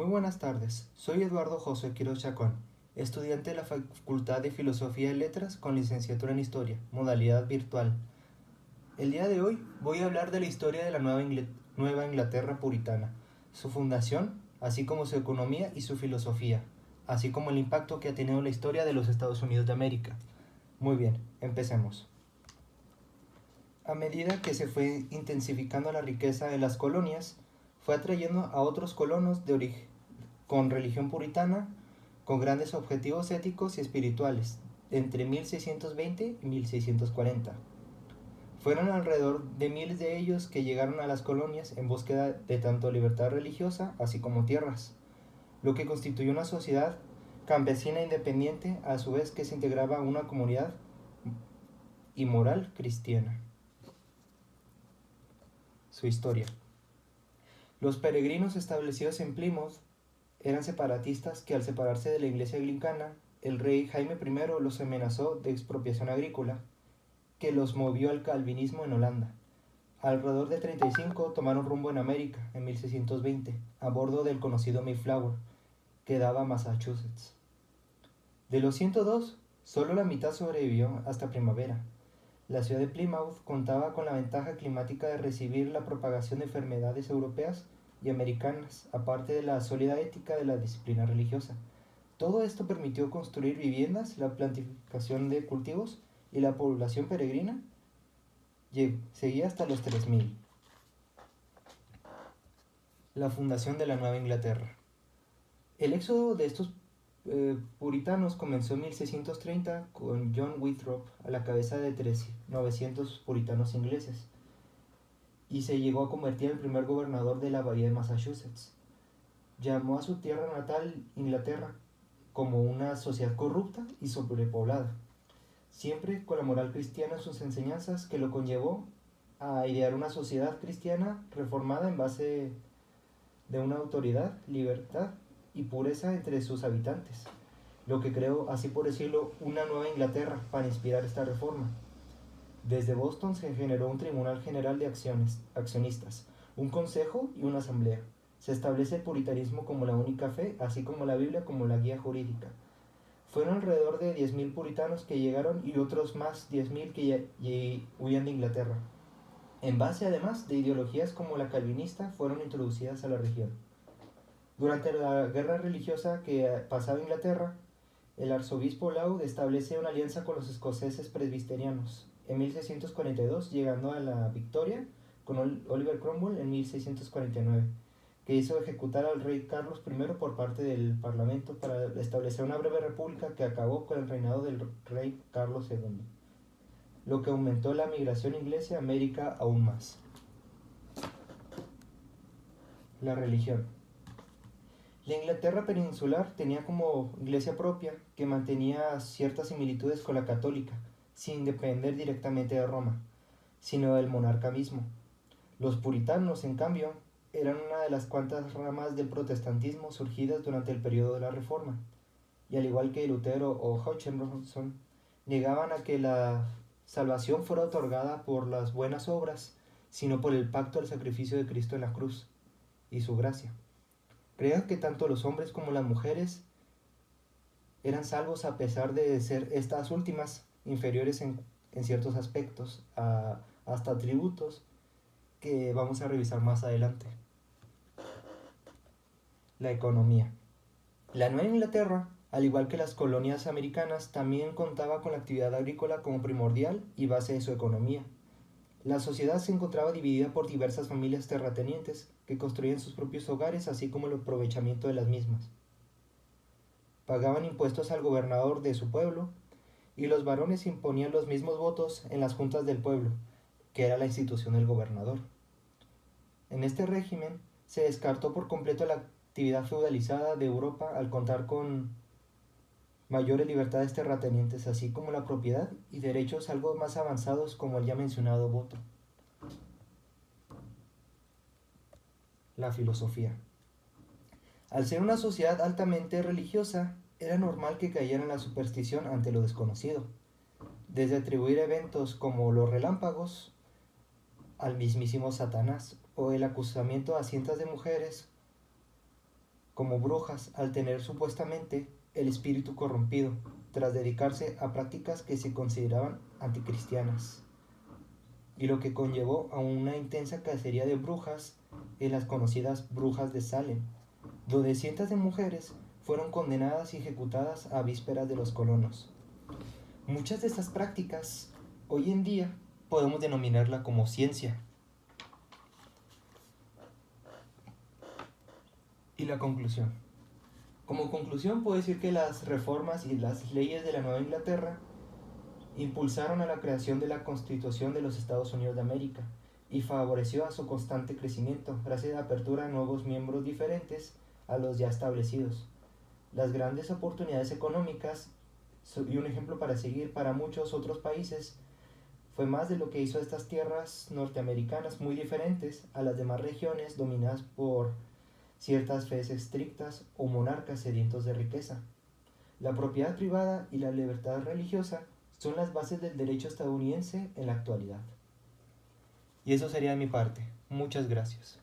Muy buenas tardes, soy Eduardo José Quiroz Chacón, estudiante de la Facultad de Filosofía y Letras con licenciatura en Historia, modalidad virtual. El día de hoy voy a hablar de la historia de la Nueva Inglaterra puritana, su fundación, así como su economía y su filosofía, así como el impacto que ha tenido la historia de los Estados Unidos de América. Muy bien, empecemos. A medida que se fue intensificando la riqueza de las colonias, fue atrayendo a otros colonos de origen con religión puritana, con grandes objetivos éticos y espirituales, entre 1620 y 1640. Fueron alrededor de miles de ellos que llegaron a las colonias en búsqueda de tanto libertad religiosa así como tierras, lo que constituyó una sociedad campesina independiente a su vez que se integraba a una comunidad y moral cristiana. Su historia. Los peregrinos establecidos en Plymouth eran separatistas que al separarse de la iglesia anglicana, el rey Jaime I los amenazó de expropiación agrícola, que los movió al calvinismo en Holanda. Alrededor de 35 tomaron rumbo en América en 1620, a bordo del conocido Mayflower, que daba a Massachusetts. De los 102, solo la mitad sobrevivió hasta primavera. La ciudad de Plymouth contaba con la ventaja climática de recibir la propagación de enfermedades europeas y americanas, aparte de la sólida ética de la disciplina religiosa. Todo esto permitió construir viviendas, la plantificación de cultivos y la población peregrina seguía hasta los 3000. La fundación de la Nueva Inglaterra. El éxodo de estos puritanos comenzó en 1630 con John Winthrop a la cabeza de 900 puritanos ingleses y se llegó a convertir en el primer gobernador de la bahía de Massachusetts. Llamó a su tierra natal, Inglaterra, como una sociedad corrupta y sobrepoblada, siempre con la moral cristiana en sus enseñanzas, que lo conllevó a idear una sociedad cristiana reformada en base de una autoridad, libertad y pureza entre sus habitantes, lo que creó, así por decirlo, una nueva Inglaterra para inspirar esta reforma. Desde Boston se generó un Tribunal General de Accionistas, un consejo y una asamblea. Se establece el puritanismo como la única fe, así como la Biblia como la guía jurídica. Fueron alrededor de 10.000 puritanos que llegaron y otros más 10.000 que huían de Inglaterra. En base además de ideologías como la calvinista fueron introducidas a la región. Durante la guerra religiosa que pasaba Inglaterra, el arzobispo Laud establece una alianza con los escoceses presbiterianos en 1642, llegando a la victoria con Oliver Cromwell en 1649, que hizo ejecutar al rey Carlos I por parte del Parlamento para establecer una breve república que acabó con el reinado del rey Carlos II, lo que aumentó la migración inglesa a América aún más. La religión. La Inglaterra peninsular tenía como iglesia propia que mantenía ciertas similitudes con la católica, sin depender directamente de Roma, sino del monarca mismo. Los puritanos, en cambio, eran una de las cuantas ramas del protestantismo surgidas durante el periodo de la Reforma, y al igual que Lutero o Hutchinson, negaban a que la salvación fuera otorgada por las buenas obras, sino por el pacto del sacrificio de Cristo en la cruz y su gracia. Creían que tanto los hombres como las mujeres eran salvos a pesar de ser estas últimas inferiores en ciertos aspectos, hasta atributos que vamos a revisar más adelante. La economía. La Nueva Inglaterra, al igual que las colonias americanas, también contaba con la actividad agrícola como primordial y base de su economía. La sociedad se encontraba dividida por diversas familias terratenientes que construían sus propios hogares, así como el aprovechamiento de las mismas. Pagaban impuestos al gobernador de su pueblo y los varones imponían los mismos votos en las juntas del pueblo, que era la institución del gobernador. En este régimen se descartó por completo la actividad feudalizada de Europa al contar con mayores libertades terratenientes, así como la propiedad y derechos algo más avanzados como el ya mencionado voto. La filosofía. Al ser una sociedad altamente religiosa, era normal que cayera en la superstición ante lo desconocido, desde atribuir eventos como los relámpagos al mismísimo Satanás o el acusamiento a cientos de mujeres como brujas al tener supuestamente el espíritu corrompido, tras dedicarse a prácticas que se consideraban anticristianas, y lo que conllevó a una intensa cacería de brujas en las conocidas brujas de Salem, donde cientos de mujeres fueron condenadas y ejecutadas a vísperas de los colonos. Muchas de estas prácticas, hoy en día, podemos denominarla como ciencia. Y la conclusión. Como conclusión puedo decir que las reformas y las leyes de la Nueva Inglaterra impulsaron a la creación de la Constitución de los Estados Unidos de América y favoreció a su constante crecimiento gracias a la apertura a nuevos miembros diferentes a los ya establecidos. Las grandes oportunidades económicas y un ejemplo para seguir para muchos otros países fue más de lo que hizo estas tierras norteamericanas muy diferentes a las demás regiones dominadas por ciertas fees estrictas o monarcas sedientos de riqueza. La propiedad privada y la libertad religiosa son las bases del derecho estadounidense en la actualidad. Y eso sería de mi parte. Muchas gracias.